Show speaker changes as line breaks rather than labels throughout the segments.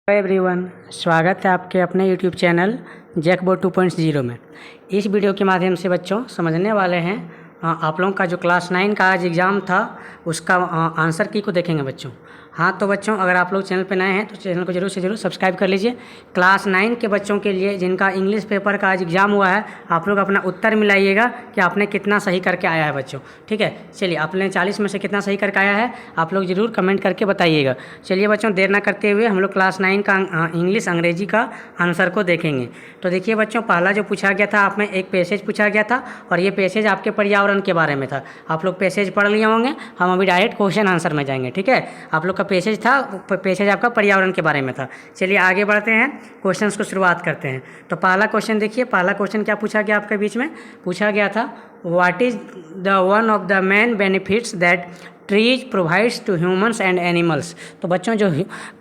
Hello everyone, स्वागत है आपके अपने यूट्यूब चैनल जैकबोर्ड 2.0 में। इस वीडियो के माध्यम से बच्चों समझने वाले हैं आप लोगों का जो क्लास 9 का आज एग्ज़ाम था उसका आंसर की को देखेंगे बच्चों। हाँ तो बच्चों, अगर आप लोग चैनल पर नए हैं तो चैनल को जरूर से जरूर सब्सक्राइब कर लीजिए। क्लास 9 के बच्चों के लिए जिनका इंग्लिश पेपर का आज एग्ज़ाम हुआ है, आप लोग अपना उत्तर मिलाइएगा कि आपने कितना सही करके आया है बच्चों। ठीक है, चलिए आपने 40 में से कितना सही करके आया है आप लोग ज़रूर कमेंट करके बताइएगा। चलिए बच्चों, देर ना करते हुए हम लोग क्लास 9 का इंग्लिश अंग्रेजी का आंसर को देखेंगे। तो देखिए बच्चों, पहला जो पूछा गया था आप में एक पैसेज पूछा गया था और ये पैसेज आपके पर्यावरण के बारे में था। आप लोग पैसेज पढ़ लिए होंगे, हम अभी डायरेक्ट क्वेश्चन आंसर में जाएंगे। ठीक है, आप लोग का पैसेज था, पैसेज आपका पर्यावरण के बारे में था। चलिए आगे बढ़ते हैं, क्वेश्चंस को शुरुआत करते हैं। तो पहला क्वेश्चन देखिए, पहला क्वेश्चन क्या पूछा गया आपके बीच में पूछा गया था, what is the one of the main benefits that trees provides to humans and animals. तो बच्चों जो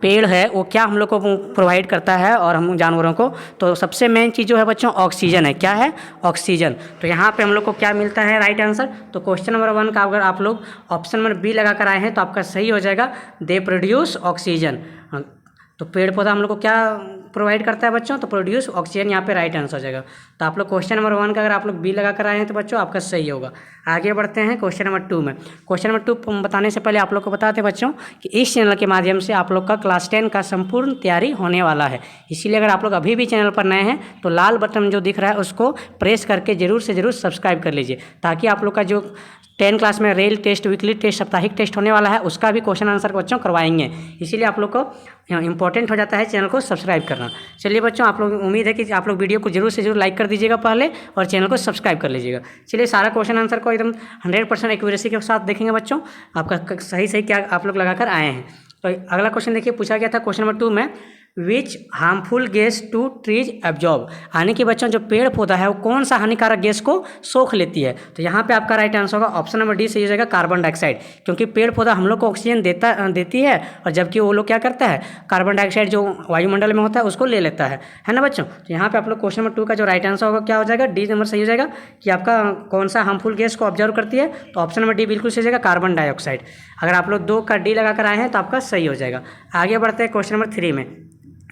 पेड़ है वो क्या हम लोग को प्रोवाइड करता है और हम जानवरों को, तो सबसे मेन चीज़ जो है बच्चों ऑक्सीजन है। क्या है? ऑक्सीजन। तो यहाँ पे हम लोग को क्या मिलता है राइट आंसर। तो क्वेश्चन नंबर 1 का अगर आप लोग ऑप्शन नंबर बी लगा कर आए हैं तो आपका सही हो जाएगा, दे प्रोड्यूस ऑक्सीजन। तो पेड़ पौधा हम लोग को क्या प्रोवाइड करता है बच्चों, तो प्रोड्यूस ऑक्सीजन, यहाँ पे राइट आंसर हो जाएगा। तो आप लोग क्वेश्चन नंबर 1 का अगर आप लोग बी लगा कर आए हैं तो बच्चों आपका सही होगा। आगे बढ़ते हैं क्वेश्चन नंबर 2 में। क्वेश्चन नंबर 2 बताने से पहले आप लोग को बताते बच्चों कि इस चैनल के माध्यम से आप लोग का क्लास 10 का संपूर्ण तैयारी होने वाला है। इसीलिए अगर आप लोग अभी भी चैनल पर नए हैं तो लाल बटन जो दिख रहा है उसको प्रेस करके जरूर से जरूर सब्सक्राइब कर लीजिए, ताकि आप लोग का जो 10 क्लास में रेल टेस्ट, वीकली टेस्ट, साप्ताहिक टेस्ट होने वाला है उसका भी क्वेश्चन आंसर बच्चों करवाएंगे। इसीलिए आप लोग को इंपॉर्टेंट हो जाता है चैनल को सब्सक्राइब करना। चलिए बच्चों, आप लोग उम्मीद है कि आप लोग वीडियो को जरूर से जरूर लाइक कर दीजिएगा पहले और चैनल को सब्सक्राइब कर लीजिएगा। चलिए सारा क्वेश्चन आंसर को एकदम 100% एक्यूरेसी के साथ देखेंगे बच्चों, आपका सही सही क्या आप लोग लगाकर आए हैं। तो अगला क्वेश्चन देखिए, पूछा गया था क्वेश्चन नंबर 2 में, which harmful gas to trees absorb. यानी कि बच्चों जो पेड़ पौधा है वो कौन सा हानिकारक गैस को सोख लेती है। तो यहाँ पे आपका राइट आंसर होगा ऑप्शन नंबर डी सही हो जाएगा, कार्बन डाइऑक्साइड। क्योंकि पेड़ पौधा हम लोग को ऑक्सीजन देती है और जबकि वो लोग क्या करता है, कार्बन डाइऑक्साइड जो वायुमंडल में होता है उसको ले लेता है ना बच्चों। तो यहाँ पे आप लोग क्वेश्चन नंबर 2 का जो राइट आंसर होगा क्या हो जाएगा, डी नंबर सही हो जाएगा कि आपका कौन सा हार्मफुल गैस को ऑब्जर्व करती है। तो ऑप्शन नंबर डी बिल्कुल सही हो जाएगा, कार्बन डाइऑक्साइड। अगर आप लोग 2 का डी लगा कर आए हैं तो आपका सही हो जाएगा। आगे बढ़ते हैं क्वेश्चन नंबर 3 में।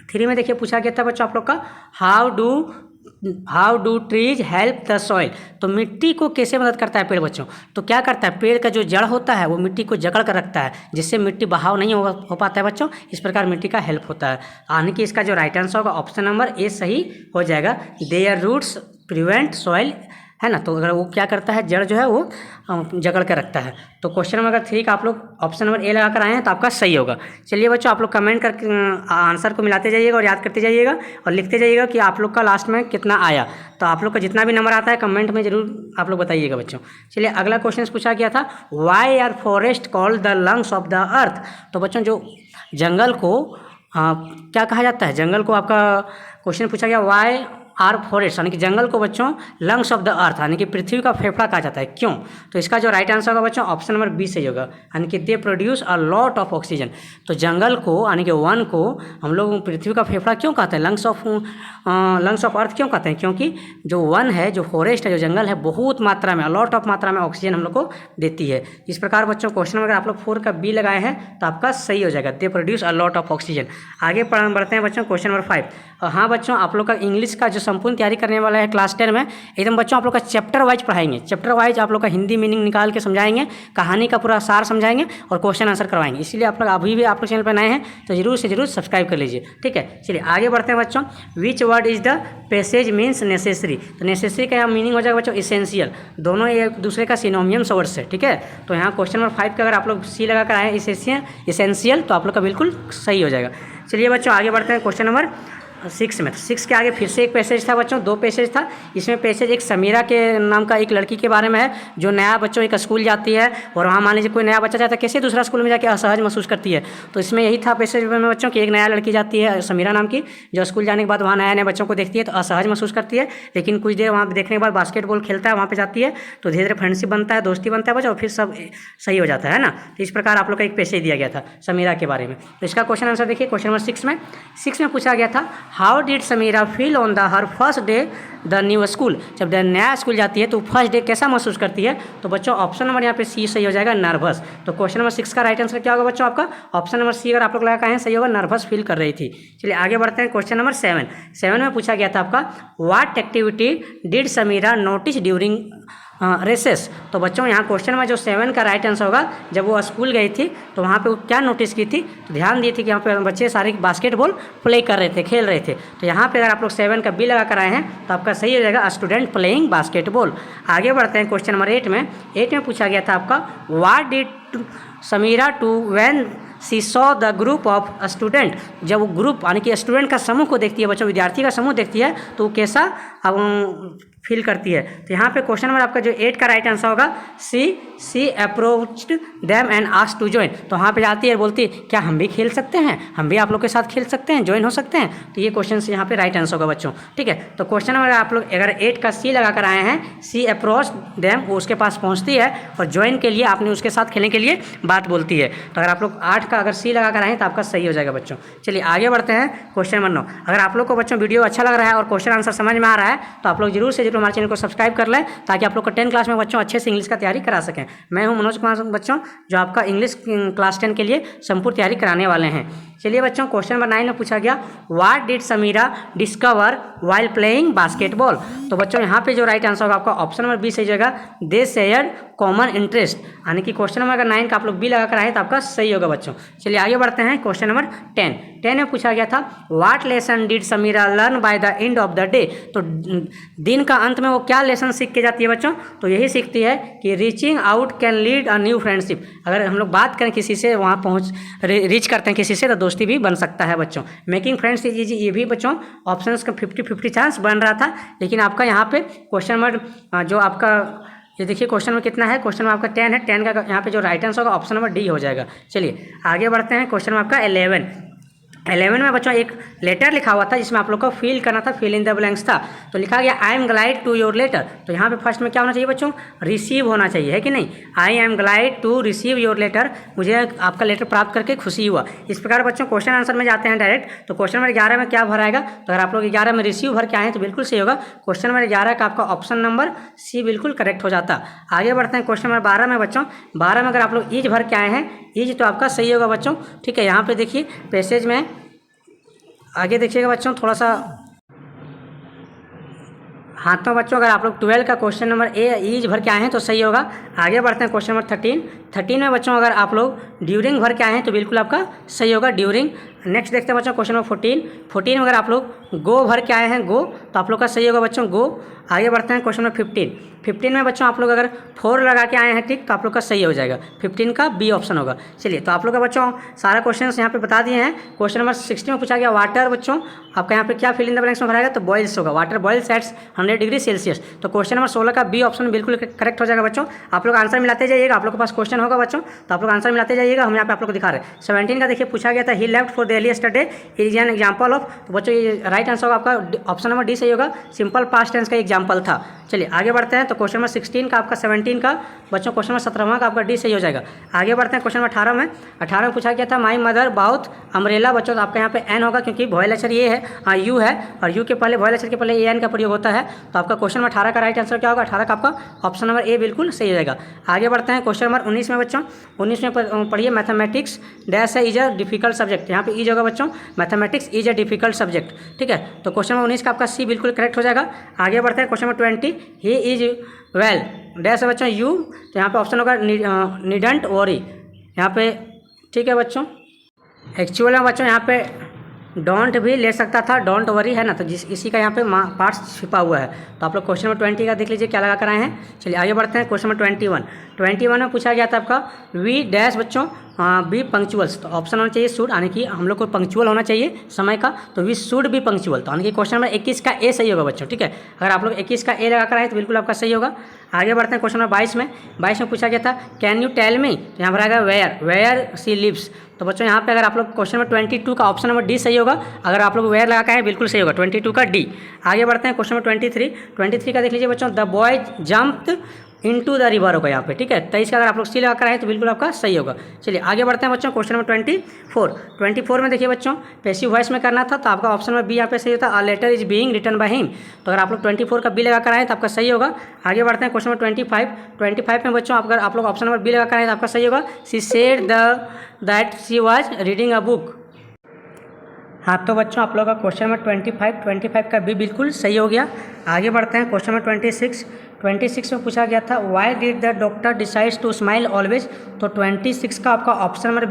3 में देखिए पूछा गया था बच्चों आप लोग का, how do trees help the soil. तो मिट्टी को कैसे मदद करता है पेड़ बच्चों। तो क्या करता है, पेड़ का जो जड़ होता है वो मिट्टी को जकड़ कर रखता है, जिससे मिट्टी बहाव नहीं हो पाता है बच्चों। इस प्रकार मिट्टी का हेल्प होता है। यानी कि इसका जो राइट आंसर होगा ऑप्शन नंबर ए सही हो जाएगा, देयर रूट्स प्रिवेंट सॉइल, है ना। तो अगर वो क्या करता है, जड़ जो है वो जकड़ कर रखता है। तो क्वेश्चन नंबर 3 का आप लोग ऑप्शन नंबर ए लगा कर आए हैं तो आपका सही होगा। चलिए बच्चों, आप लोग कमेंट करके आंसर को मिलाते जाइएगा और याद करते जाइएगा और लिखते जाइएगा कि आप लोग का लास्ट में कितना आया। तो आप लोग का जितना भी नंबर आता है कमेंट में जरूर आप लोग बताइएगा बच्चों। चलिए अगला क्वेश्चन पूछा गया था, why are forest called the lungs of the earth. तो बच्चों जो जंगल को क्या कहा जाता है, जंगल को आपका क्वेश्चन पूछा गया, वाई आर फॉरेस्ट यानी कि जंगल को बच्चों लंग्स ऑफ द अर्थ यानी कि पृथ्वी का फेफड़ा कहा जाता है, क्यों। तो इसका जो राइट आंसर होगा बच्चों ऑप्शन नंबर बी सही होगा, यानी कि they produce a lot of oxygen. तो जंगल को यानी कि वन को हम लोग पृथ्वी का फेफड़ा क्यों कहते हैं, लंग्स ऑफ अर्थ क्यों कहते हैं, क्योंकि जो वन है, जो फॉरेस्ट है, जो जंगल है, बहुत मात्रा में, लॉट ऑफ मात्रा में ऑक्सीजन हम लोग को देती है। इस प्रकार बच्चों क्वेश्चन अगर आप लोग 4 का बी लगाए हैं तो आपका सही हो जाएगा, they produce a lot of oxygen. आगे बढ़ते हैं बच्चों क्वेश्चन नंबर 5। हाँ बच्चों, आप लोग का इंग्लिश का जो संपूर्ण तैयारी करने वाला है क्लास 10 में, एकदम बच्चों आप लोग का चैप्टर वाइज पढ़ाएंगे। चैप्टर वाइज आप लोग का हिंदी मीनिंग निकाल के समझाएंगे, कहानी का पूरा सार समझाएंगे और क्वेश्चन आंसर करवाएंगे। इसलिए आप लोग अभी भी आप लोग चैनल पर नए हैं तो जरूर से जरूर सब्सक्राइब कर लीजिए। ठीक है, चलिए आगे बढ़ते हैं बच्चों। Which word is the passage means necessary. तो नेसेसरी का यहाँ मीनिंग हो जाएगा बच्चों इसेंशियल। दोनों एक दूसरे का सिनोनियम्स वर्ड्स है। ठीक है, तो यहाँ क्वेश्चन नंबर 5 का अगर आप लोग सी लगा कर आए इसेंशियल तो आप लोग का बिल्कुल सही हो जाएगा। चलिए बच्चों आगे बढ़ते हैं क्वेश्चन नंबर 6 में। 6 के आगे फिर से एक पैसेज था बच्चों, 2 पैसेज था। इसमें पैसेज एक समीरा के नाम का एक लड़की के बारे में है, जो नया बच्चों एक स्कूल जाती है और वहाँ मान लीजिए कोई नया बच्चा जाता है, कैसे दूसरा स्कूल में जाके असहज महसूस करती है। तो इसमें यही था पैसेज में बच्चों कि एक नया लड़की जाती है समीरा नाम की, जो स्कूल जाने के बाद वहाँ नए नए बच्चों को देखती है तो असहज महसूस करती है, लेकिन कुछ देर वहाँ देखने के बाद बास्केटबॉल खेलता है, वहाँ पर जाती है तो धीरे धीरे फ्रेंडशिप बनता है, दोस्ती बनता है बच्चों, और फिर सब सही हो जाता है ना। तो इस प्रकार आप लोग का एक पैसेज दिया गया था समीरा के बारे में। तो इसका क्वेश्चन आंसर देखिए क्वेश्चन नंबर 6 में। 6 में पूछा गया था, how did Samira feel on the her first day the new school. जब नया स्कूल जाती है तो फर्स्ट डे कैसा महसूस करती है। तो बच्चों ऑप्शन नंबर यहाँ पे सी सही हो जाएगा, नर्वस। तो क्वेश्चन नंबर 6 का राइट आंसर क्या होगा बच्चों आपका, ऑप्शन नंबर सी अगर आप लोग लगा है सही होगा, नर्वस फील कर रही थी। चलिए आगे बढ़ते हैं। क्वेश्चन नंबर 7 में पूछा गया था आपका what activity did Samira notice during recess. तो बच्चों यहाँ क्वेश्चन में जो 7 का राइट आंसर होगा, जब वो स्कूल गई थी तो वहाँ पे वो क्या नोटिस की थी, तो ध्यान दी थी कि यहाँ पे बच्चे सारे बास्केटबॉल प्ले कर रहे थे, खेल रहे थे। तो यहाँ पे अगर आप लोग 7 का बी लगा कर आए हैं तो आपका सही हो जाएगा स्टूडेंट प्लेइंग बास्केटबॉल। आगे बढ़ते हैं क्वेश्चन नंबर 8 में पूछा गया था आपका what did Samira to when she saw the group of student. जब वो ग्रुप यानी कि स्टूडेंट का समूह को देखती है, बच्चों विद्यार्थी का समूह देखती है तो वो कैसा फील करती है। तो यहाँ पे क्वेश्चन नंबर आपका जो 8 का राइट आंसर होगा C approached them and asked to join. तो वहाँ पे जाती है बोलती है क्या हम भी खेल सकते हैं, हम भी आप लोग के साथ खेल सकते हैं, ज्वाइन हो सकते हैं। तो ये क्वेश्चन यहाँ पे राइट आंसर होगा बच्चों, ठीक है। तो क्वेश्चन नंबर आप लोग अगर 8 का सी लगा कर आए हैं, सी अप्रोच्ड देम, वो उसके पास पहुँचती है और ज्वाइन के लिए आपने उसके साथ खेलने के लिए बात बोलती है। तो अगर आप लोग 8 का अगर सी लगा कर आए तो आपका सही हो जाएगा बच्चों। चलिए आगे बढ़ते हैं। क्वेश्चन नंबर 9, अगर आप लोग को बच्चों वीडियो अच्छा लग रहा है और क्वेश्चन आंसर समझ में आ रहा है तो आप लोग जरूर से हमारे चैनल को सब्सक्राइब कर लें, ताकि आप लोग को 10 क्लास में बच्चों अच्छे से इंग्लिश का तैयारी करा सकें। मैं हूं मनोज कुमार बच्चों, जो आपका इंग्लिश क्लास 10 के लिए संपूर्ण तैयारी कराने वाले हैं। चलिए बच्चों क्वेश्चन नंबर 9 में पूछा गया what did Samira discover while playing basketball. तो बच्चों यहाँ पे जो राइट आंसर होगा आपका ऑप्शन नंबर बी सही जाएगा, दे शेयर कॉमन इंटरेस्ट। यानी कि क्वेश्चन नंबर अगर 9 का आप लोग बी लगा कर आए तो आपका सही होगा बच्चों। चलिए आगे बढ़ते हैं। क्वेश्चन नंबर 10 में पूछा गया था what lesson did Samira learn by the end of the day. तो दिन का अंत में वो क्या लेसन सीख के जाती है बच्चों, तो यही सीखती है कि reaching out can lead a new friendship. अगर हम लोग बात करें किसी से, वहाँ पहुँच रीच करते हैं किसी से, तो दोस्ती भी बन सकता है बच्चों। मेकिंग फ्रेंड्स इज इजी, ये भी बच्चों ऑप्शन का 50-50 चांस बन रहा था, लेकिन आपका यहाँ पे क्वेश्चन नंबर जो आपका ये देखिए क्वेश्चन में कितना है, क्वेश्चन में आपका 10 है, 10 का यहाँ पे जो राइट आंसर होगा ऑप्शन नंबर डी हो जाएगा। चलिए आगे बढ़ते हैं। क्वेश्चन में आपका 11 में बच्चों एक लेटर लिखा हुआ था जिसमें आप लोग को फिल करना था, फिल इन द ब्लैंक्स था। तो लिखा गया I am glad to your letter. तो यहाँ पे फर्स्ट में क्या होना चाहिए बच्चों, रिसीव होना चाहिए, है कि नहीं। I am glad to receive your letter, मुझे आपका लेटर प्राप्त करके खुशी हुआ। इस प्रकार बच्चों क्वेश्चन आंसर में जाते हैं डायरेक्ट। तो क्वेश्चन नंबर 11 में क्या भराएगा, तो अगर आप लोग 11 में रिसीव भर के आए तो बिल्कुल सही होगा। क्वेश्चन नंबर 11 का आपका ऑप्शन नंबर सी बिल्कुल करेक्ट हो जाता। आगे बढ़ते हैं। क्वेश्चन नंबर 12 में बच्चों, 12 में अगर आप लोग ईज भर के आए हैं, ईज तो आपका सही होगा बच्चों, ठीक है। यहाँ पे देखिए पैसेज में आगे देखिएगा बच्चों थोड़ा सा, हाँ तो बच्चों अगर आप लोग 12 का क्वेश्चन नंबर ए ईज भर के आए हैं तो सही होगा। आगे बढ़ते हैं। क्वेश्चन नंबर 13 में बच्चों अगर आप लोग ड्यूरिंग भर के आए हैं तो बिल्कुल आपका सही होगा, ड्यूरिंग। नेक्स्ट देखते हैं बच्चों क्वेश्चन नंबर 14 में अगर आप लोग गो भर के आए हैं, गो, तो आप लोग का सही होगा बच्चों, गो। आगे बढ़ते हैं। क्वेश्चन नंबर 15 में बच्चों आप लोग अगर 4 लगा के आए हैं ठीक, तो आप लोग का सही हो जाएगा, 15 का बी ऑप्शन होगा। चलिए तो आप लोग का बच्चों सारा क्वेश्चन यहाँ पे बता दिए हैं। क्वेश्चन नंबर 16 में पूछा गया वाटर, बच्चों आपका यहाँ पे क्या फिल इन द ब्लैंक्स में भराएगा, तो बॉइल्स होगा, water boils at 100 degree Celsius. तो क्वेश्चन नंबर 16 का बी ऑप्शन बिल्कुल करेक्ट हो जाएगा बच्चों। आप लोग आंसर मिलाते जाइएगा, आप लोग के पास क्वेश्चन होगा बच्चों, तो आप लोग आंसर मिलाते जाइएगा। हम यहाँ पे आप लोग को दिखा रहे हैं। 17 का देखिए पूछा गया था he left for Delhi yesterday is an example of. तो बच्चों ये राइट आंसर होगा आपका ऑप्शन नंबर डी सही होगा, सिंपल पास्ट टेंस का एग्जाम्पल था। चलिए आगे बढ़ते हैं। तो क्वेश्चन नंबर 16 का आपका 17 का बच्चों, क्वेश्चन नंबर 17 का आपका डी सही हो जाएगा। आगे बढ़ते हैं। क्वेश्चन नंबर 18 में पूछा गया था माई मदर बाउथ अम्ब्रेला। बच्चों तो आपका यहाँ पे एन होगा क्योंकि वॉयल अक्षर ये है, यू है, और यू के पहले वॉयल अक्षर के पहले ए एन का प्रयोग होता है। तो आपका क्वेश्चन नंबर 18 का राइट आंसर क्या होगा, 18 का आपका ऑप्शन नंबर ए बिल्कुल सही हो जाएगा। आगे बढ़ते हैं। क्वेश्चन नंबर 19 में बच्चों, 19 में पढ़िए मैथमेटिक्स डैश है इज अ डिफिकल्ट सब्जेक्ट। यहाँ पे इज होगा बच्चों, mathematics is a difficult subject, ठीक है। तो क्वेश्चन नंबर 19 का आपका सी बिल्कुल करेक्ट हो जाएगा। आगे बढ़ते हैं। Question number 20 he is well dash है बच्चों यू, तो यहाँ पे ऑप्शन होगा नीडंट वरी, यहाँ पे ठीक है बच्चों। एक्चुअल में बच्चों यहाँ पे डोंट भी ले सकता था, डोंट वरी है ना, तो इसी का यहाँ पे पार्ट्स छिपा हुआ है। तो आप लोग क्वेश्चन नंबर 20 का देख लीजिए क्या लगा कर आए हैं। चलिए आगे बढ़ते हैं। क्वेश्चन नंबर 21 में पूछा गया था आपका वी डैश बच्चों बी पंक्चुअल्स। तो ऑप्शन होना चाहिए शुड, यानी कि हम लोग को पंक्चुअल होना चाहिए समय का, तो वी शुड बी पंक्चुअल। तो यानी कि क्वेश्चन नंबर 21 का ए सही होगा बच्चों, ठीक है। अगर आप लोग 21 का ए लगा कर आए तो बिल्कुल आपका सही होगा। आगे बढ़ते हैं। क्वेश्चन नंबर 22 में पूछा गया था कैन यू टेल मी, तो यहाँ पर आएगा वेयर सी लिव्स। तो बच्चों यहाँ पे अगर आप लोग क्वेश्चन नंबर 22 का ऑप्शन नंबर डी सही होगा। अगर आप लोग वेयर लगा के आए बिल्कुल सही होगा, 22 का डी। आगे बढ़ते हैं। क्वेश्चन नंबर 23 का देख लीजिए बच्चों the boy jumped into the river होगा यहाँ पे, ठीक है। 23 का अगर आप लोग सी लगा कर आए तो बिल्कुल आपका सही होगा। चलिए आगे बढ़ते हैं बच्चों, क्वेश्चन नंबर 24 में देखिए बच्चों, पैसिव वॉइस में करना था तो आपका ऑप्शन नंबर बी यहाँ पे सही होता है, a letter is being written by him. तो अगर आप लोग 24 का बी लगा कर आए तो आपका सही होगा। आगे बढ़ते हैं क्वेश्चन नंबर 25 में बच्चों अगर आप लोग ऑप्शन नंबर बी लगा कर आए तो आपका सही होगा, she said that she was reading a book. हाँ तो बच्चों आप लोगों का क्वेश्चन नंबर 25 का बी बिल्कुल सही हो गया। आगे बढ़ते हैं क्वेश्चन नंबर 26 में पूछा गया था why did the doctor decides to smile always. तो 26 का आपका ऑप्शन नंबर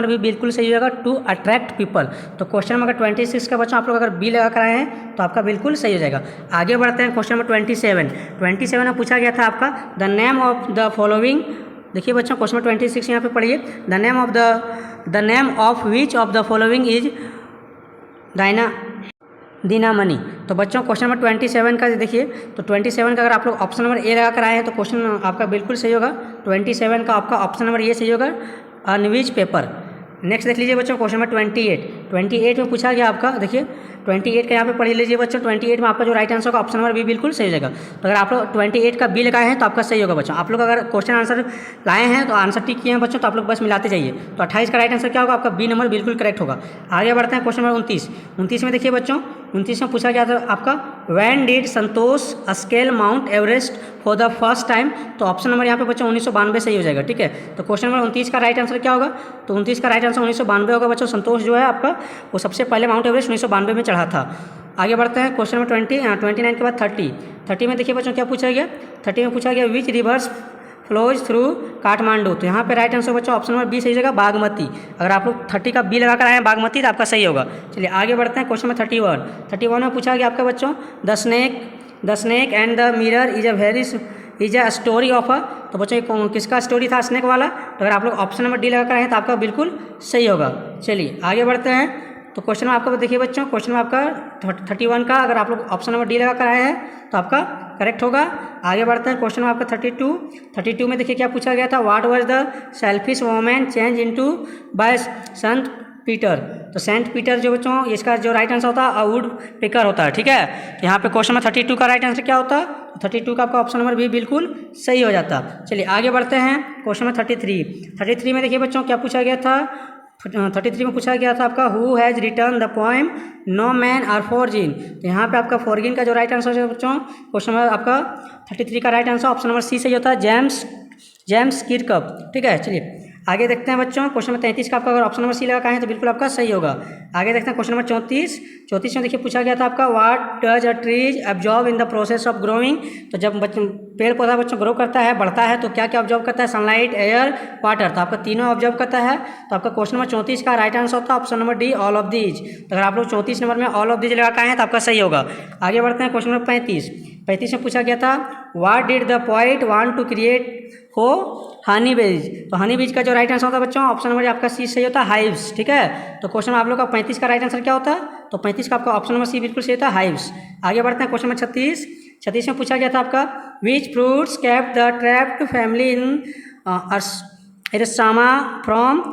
बी बिल्कुल सही होगा, टू अट्रैक्ट पीपल। तो क्वेश्चन नंबर 26 का बच्चों आप लोग अगर बी लगा कर आए हैं तो आपका बिल्कुल सही हो जाएगा। आगे बढ़ते हैं क्वेश्चन नंबर 27 में पूछा गया था आपका the name of the following. देखिए बच्चों क्वेश्चन नंबर 26 यहाँ पे पढ़िए, the name of which of the following is Dinamani. तो बच्चों क्वेश्चन नंबर 27 का देखिए, तो 27 का अगर आप लोग ऑप्शन नंबर ए लगा कर आए हैं तो क्वेश्चन आपका बिल्कुल सही होगा। 27 का आपका ऑप्शन नंबर ये सही होगा, अ न्यूज पेपर। नेक्स्ट देख लीजिए बच्चों क्वेश्चन नंबर 28 में पूछा गया आपका, देखिए 28 का यहाँ पे पढ़ लीजिए बच्चों। 28 में आपका जो राइट आंसर होगा ऑप्शन नंबर बी बिल्कुल सही हो जाएगा। तो अगर आप लोग 28 का बी लगाए हैं तो आपका सही होगा बच्चों। आप लोग अगर क्वेश्चन आंसर लाए हैं तो आंसर टिक किए हैं बच्चों तो आप लोग बस मिलाते जाइए। तो 28 का राइट आंसर क्या होगा, आपका बी नंबर बिल्कुल करेक्ट होगा। आगे बढ़ते हैं क्वेश्चन नंबर 29 में देखिए बच्चों, 29 में पूछा गया था आपका when did Santosh scale mount Everest for the first time. तो ऑप्शन नंबर यहाँ पे बच्चों 1992 सही हो जाएगा, ठीक है। तो क्वेश्चन नंबर 29 का राइट आंसर क्या होगा, तो 29 का राइट आंसर 1992 होगा बच्चों। संतोष जो है आपका वो सबसे पहले माउंट एवरेस्ट 1992 में चढ़ा था। आगे बढ़ते हैं क्वेश्चन नंबर 29 के बाद 30 में देखिए बच्चों क्या पूछा गया, 30 में पूछा गया विच रिवर्स फ्लोज थ्रू काठमांडू। तो यहाँ पे राइट आंसर बच्चों ऑप्शन नंबर बी सही जगह बागमती। अगर आप लोग 30 का बी लगा कर आए हैं बागमती तो आपका सही होगा। चलिए आगे बढ़ते हैं क्वेश्चन नंबर 31 में पूछा गया आपका बच्चों the snake and the mirror is a story of a. तो बच्चों किसका स्टोरी था, स्नेक वाला। तो अगर आप लोग ऑप्शन नंबर डी लगा कर आए हैं तो आपका बिल्कुल सही होगा। चलिए आगे बढ़ते हैं, तो क्वेश्चन में आपका देखिए बच्चों, क्वेश्चन में आपका 31 का अगर आप लोग ऑप्शन नंबर डी लगा कर आए हैं तो आपका करेक्ट होगा। आगे बढ़ते हैं क्वेश्चन में आपका 32 में देखिए क्या पूछा गया था, what was the selfish women change into by Saint Peter. तो सेंट पीटर जो बच्चों इसका जो राइट आंसर होता है वुड पिकर होता है, ठीक है। यहाँ पे क्वेश्चन में 32 का राइट आंसर क्या होता है, 32 का आपका ऑप्शन नंबर बी बिल्कुल सही हो जाता। चलिए आगे बढ़ते हैं क्वेश्चन में 33 में देखिए बच्चों क्या पूछा गया था, 33 में पूछा गया था आपका who has written the poem no men are foreign. तो यहाँ पे आपका फॉरगिन का जो राइट आंसर है बच्चों, क्वेश्चन नंबर आपका 33 का right answer option number C सही होता है, जेम्स किरकप, ठीक है। चलिए आगे देखते हैं बच्चों, क्वेश्चन नंबर 33 का आपका अगर ऑप्शन नंबर सी लगा है तो बिल्कुल आपका सही होगा। आगे देखते हैं क्वेश्चन नंबर 34 में देखिए पूछा गया था आपका what does a trees absorb in the process of growing. तो जब पेड़ पौधा बच्चों ग्रो करता है, बढ़ता है, तो क्या क्या ऑब्जॉर्व करता है, सनलाइट, एयर, वाटर। तो आपका तीनों ऑब्जॉर्व करता है। तो आपका क्वेश्चन नंबर 34 का राइट आंसर होता है option number D all of these. तो अगर आप लोग 34 नंबर में ऑल ऑफ दीज लगा है तो आपका सही होगा। आगे बढ़ते हैं क्वेश्चन नंबर 35 में पूछा गया था what did the poet want to create हो हनी बीज। तो हनी बीज का जो राइट आंसर होता है बच्चों ऑप्शन नंबर आपका सी सही होता है, हाइव्स, ठीक है। तो क्वेश्चन में आप लोग का 35 का राइट आंसर क्या होता है, तो 35 का आपका ऑप्शन नंबर सी बिल्कुल सही होता है, हाइव्स। आगे बढ़ते हैं क्वेश्चन नंबर 36 में पूछा गया था आपका which fruits kept the trapped family in Ersama from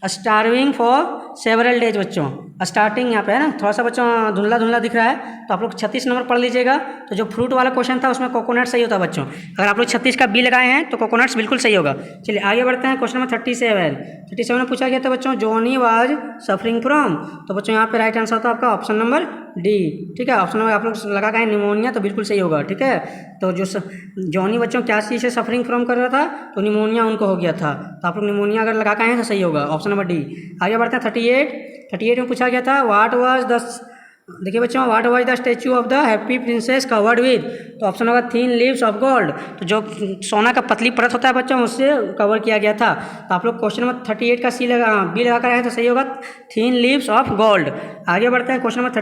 starving for several days. बच्चों स्टार्टिंग यहाँ पे है ना, थोड़ा सा बच्चों धुंधला धुंधला दिख रहा है, तो आप लोग 36 नंबर पढ़ लीजिएगा। तो जो फ्रूट वाला क्वेश्चन था उसमें कोकोनट सही होता है बच्चों। अगर आप लोग 36 का बी लगाए हैं तो कोकोनट्स बिल्कुल सही होगा। चलिए आगे बढ़ते हैं क्वेश्चन नंबर 37 में पूछा गया था बच्चों जॉनी वाज सफरिंग फ्रॉम। तो बच्चों यहाँ पे राइट आंसर होता है आपका ऑप्शन नंबर डी, ठीक है। ऑप्शन नंबर आप लोग लगा गए निमोनिया, तो बिल्कुल सही होगा, ठीक है। तो जो जॉनी बच्चों क्या चीज़ से सफरिंग फ्रॉम कर रहा था, तो निमोनिया उनको हो गया था। तो आप लोग निमोनिया अगर लगा के आए हैं तो सही होगा, ऑप्शन नंबर डी। आगे बढ़ते हैं 38 में पूछा गया था व्हाट वाज द, देखिए बच्चों what was the statue of the happy princess covered with. तो ऑप्शन होगा थिन लीव्स ऑफ गोल्ड। तो जो सोना का पतली परत होता है बच्चों उससे कवर किया गया था। तो आप लोग क्वेश्चन नंबर 38 का बी लगा कर आए तो सही होगा, थिन लीव्स ऑफ गोल्ड। आगे बढ़ते हैं क्वेश्चन नंबर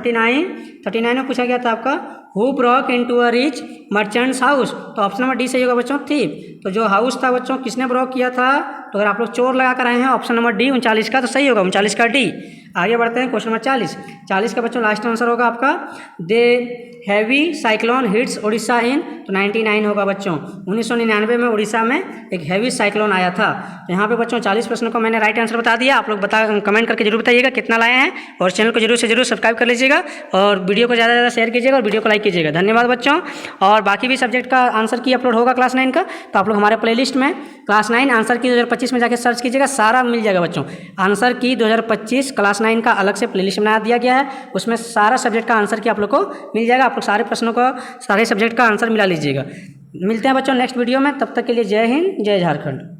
39 में पूछा गया था आपका who Brock into a rich merchants house. तो ऑप्शन नंबर डी सही होगा बच्चों, थीप। तो जो हाउस था बच्चों किसने ब्रॉक किया था, तो अगर आप लोग चोर लगा कर आए हैं ऑप्शन नंबर डी 39 का, तो सही होगा 39 का डी। आगे बढ़ते हैं क्वेश्चन नंबर 40 का बच्चों लास्ट आंसर होगा आपका दे हैवी साइक्लोन हिट्स उड़ीसा इन, तो 99 होगा बच्चों। 1999 में उड़ीसा में एक हैवी साइक्लोन आया था। तो यहाँ पे बच्चों 40 प्रश्नों को मैंने राइट आंसर बता दिया। आप लोग कमेंट करके जरूर बताइएगा कितना लाए हैं, और चैनल को जरूर से जरूर सब्सक्राइब कर लीजिएगा, और वीडियो को ज़्यादा से ज़्यादा शेयर कीजिएगा, और वीडियो को लाइक कीजिएगा। धन्यवाद बच्चों। और बाकी भी सब्जेक्ट का आंसर की अपलोड होगा क्लास 9 का, तो आप लोग हमारे प्लेलिस्ट में क्लास 9 आंसर की 2025 में जाकर सर्च कीजिएगा, सारा मिल जाएगा बच्चों। आंसर की 2025 क्लास 9 का अलग से प्लेलिस्ट बना दिया गया है, उसमें सारा सब्जेक्ट का आंसर की आप लोग को मिल जाएगा। आप लोग सारे प्रश्नों को, सारे सब्जेक्ट का आंसर मिला लीजिएगा। मिलते हैं बच्चों नेक्स्ट वीडियो में, तब तक के लिए जय हिंद, जय झारखंड।